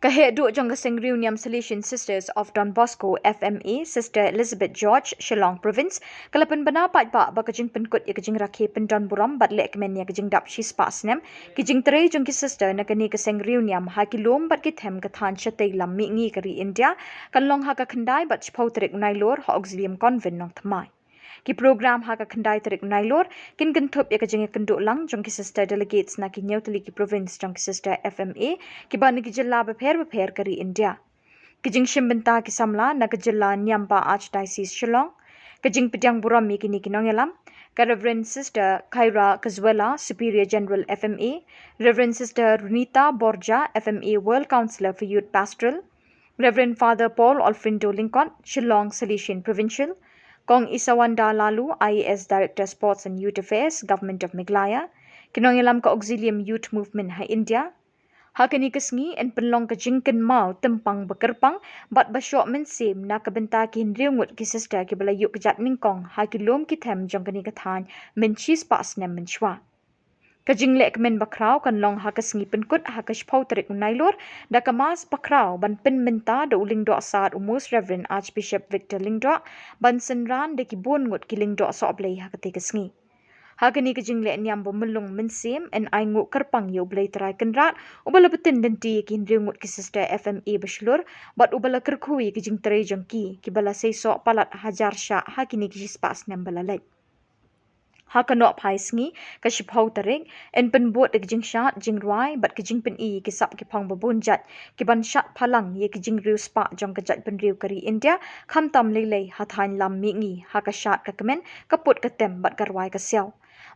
Kaheduk jong kaseng Reunion Salesian Sisters of Don Bosco FMA Sister Elizabeth George Shillong Province kalapan bana pat ba kajing Pynkut ya kajing rakhe pendon buram bat Lehkmen ya kajing dap shis pasnem kajing tere jong ki sister na kani kaseng Reunion ha kilom bat ki them kathan chatei lam mi ngi kari India kanlong ha ka khandai bat chpau trek nailor ha auxilium convent nong thamai ki program ha ka khandai trek nailor kin thup ya kajing kenduk lang jong ki sister delegates na ki nyautli ki province jong ki sister FMA ki ban ki jilla ba pher kari India kijing shimbenta ki samla na ka jilla Nyamba Archdiocese Shillong kijing pityang buram mi kini kinongelam ka Reverend Sister Khaira Kazwela Superior General FMA Reverend Sister Runita Borja FMA World Councillor for Youth Pastoral Reverend Father Paul Alfredo Lincoln Shillong Salesian Provincial Kong Isawanda Lalu IAS Director Sports and Youth Affairs Government of Meghalaya kinongelam ka Auxilium Youth Movement ha India Hakani kasngi en penlong ka jingken mau tempang bekerpang bat basyok Mynsiem na kabenta ki hindriungut ki sister ki balayuk kejat ningkong ha ki lom ki them jong kani kathan menchis pas nem menchwa kajing Lehkmen bakrau kan long ha kasngi Pynkut ha kashpau tarik nailor da kamas bakrau ban penmenta da uling do saat umus Reverend Archbishop Victor Lingdo ban senran de ki bongut ki lingdo so oblei ha kate kasngi Hakani kajing le nyam bomulung Mynsiem en aingu kerpang yo blai terai kenrat ubala betin denti kin ringut ki sister FMA beslur bat ubala kerkhui kajing terai jongki ki bala sesok palat hajar sya hakini ki spas nem balalai Hakanok pai sngi ka shiphau tarik en penbot de kajing shat jing rwai bat kajing pen I ki sap ki phang babunjat ki ban shat phalang ye kajing riu spa jong kajat pen riu kari India kham tam lelei hathain lam mi ngi hakashat ka kemen kaput katem bat karwai ka siau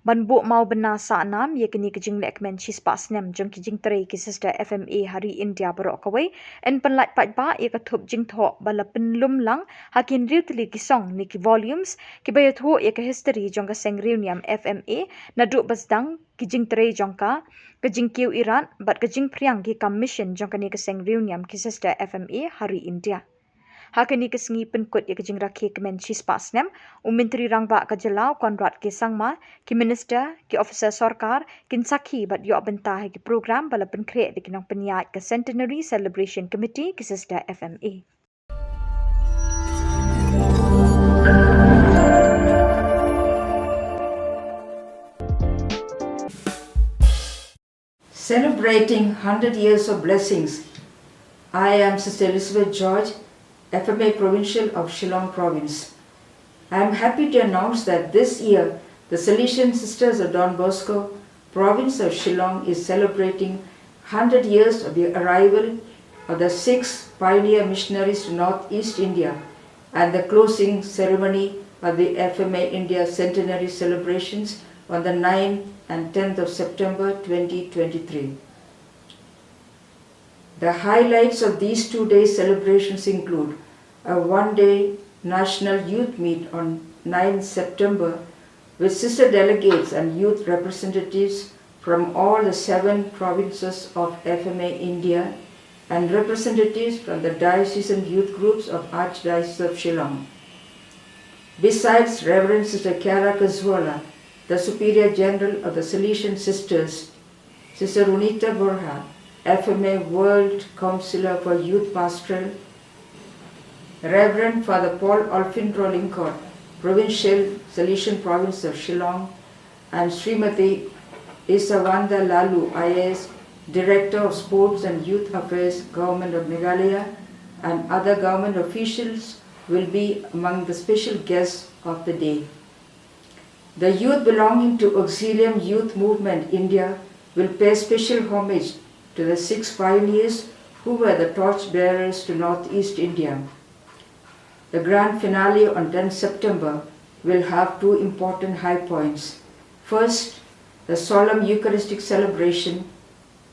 ban bu mau bena sa nam ye kini kajing Lehkmen chis pas nem jong kijing tray ki sister FMA hari India barok kawai en penlat pat ba ye ka thup jing tho bala penlum lang hakin riu tli ki song ni ki volumes ki bayat ho ye ka history jong ka seng Reunion FMA na du basdang kijing tray jong ka kajing kiu Iran bat kajing priang ki commission jong ka ni ka seng Reunion ki sister FMA hari India Hakani kasngi Pynkut ya kajing rakhe kemen chis pasnem menteri rangba kajelau konrat ke sangma ki minister ki officer sarkar kin sakhi bat yo bentah ki program bala Pynkhreh de kinong penyat ke Centenary Celebration Committee ki sister FMA Celebrating 100 years of blessings, I am Sister Elizabeth George, FMA Provincial of Shillong Province. I am happy to announce that this year, the Salesian Sisters of Don Bosco, Province of Shillong is celebrating 100 years of the arrival of the 6 pioneer missionaries to Northeast India and the closing ceremony of the FMA India Centenary celebrations on the 9th and 10th of September 2023. The highlights of these 2-day celebrations include a one-day national youth meet on 9 September with sister delegates and youth representatives from all the 7 provinces of FMA India and representatives from the diocesan youth groups of Archdiocese of Shillong. Besides Reverend Sister Khaira Kazwela, the Superior General of the Salesian Sisters, Sister Runita Borja, FMA World Councillor for Youth Pastoral, Reverend Father Paul Alfredo Lincoln, Provincial Salesian Province of Shillong, and Srimati Isawanda Lalu, IAS, Director of Sports and Youth Affairs, Government of Meghalaya, and other government officials will be among the special guests of the day. The youth belonging to Auxilium Youth Movement India will pay special homage to the 6 pioneers who were the torch bearers to Northeast India. The grand finale on 10 September will have 2 important high points. First, the solemn Eucharistic celebration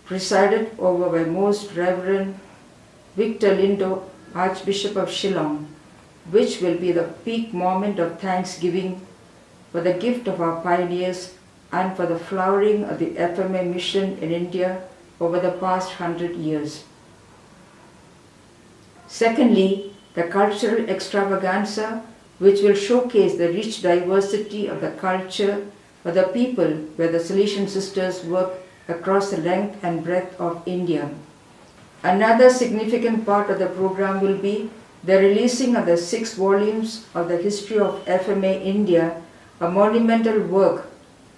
presided over by Most Reverend Victor Lindo, Archbishop of Shillong, which will be the peak moment of thanksgiving for the gift of our pioneers and for the flowering of the FMA mission in India over the past 100 years. Secondly, the cultural extravaganza, which will showcase the rich diversity of the culture of the people where the Salesian Sisters work across the length and breadth of India. Another significant part of the program will be the releasing of the 6 volumes of the History of FMA India, a monumental work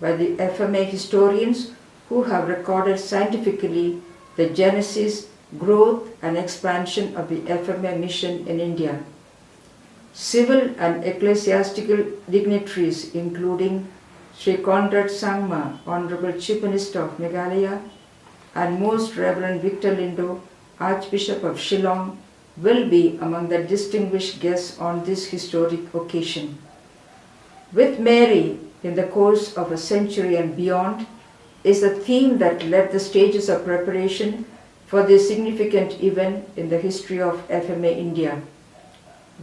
by the FMA historians who have recorded scientifically the genesis, growth and expansion of the FMA mission in India. Civil and ecclesiastical dignitaries including Sri Conrad Sangma, Honorable Chief Minister of Meghalaya, and Most Reverend Victor Lindo, Archbishop of Shillong, will be among the distinguished guests on this historic occasion. With Mary in the course of a century and beyond is a theme that led the stages of preparation for this significant event in the history of FMA India.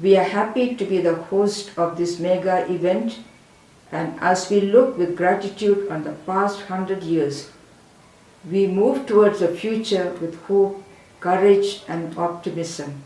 We are happy to be the host of this mega event, and as we look with gratitude on the past 100 years, we move towards a future with hope, courage and optimism.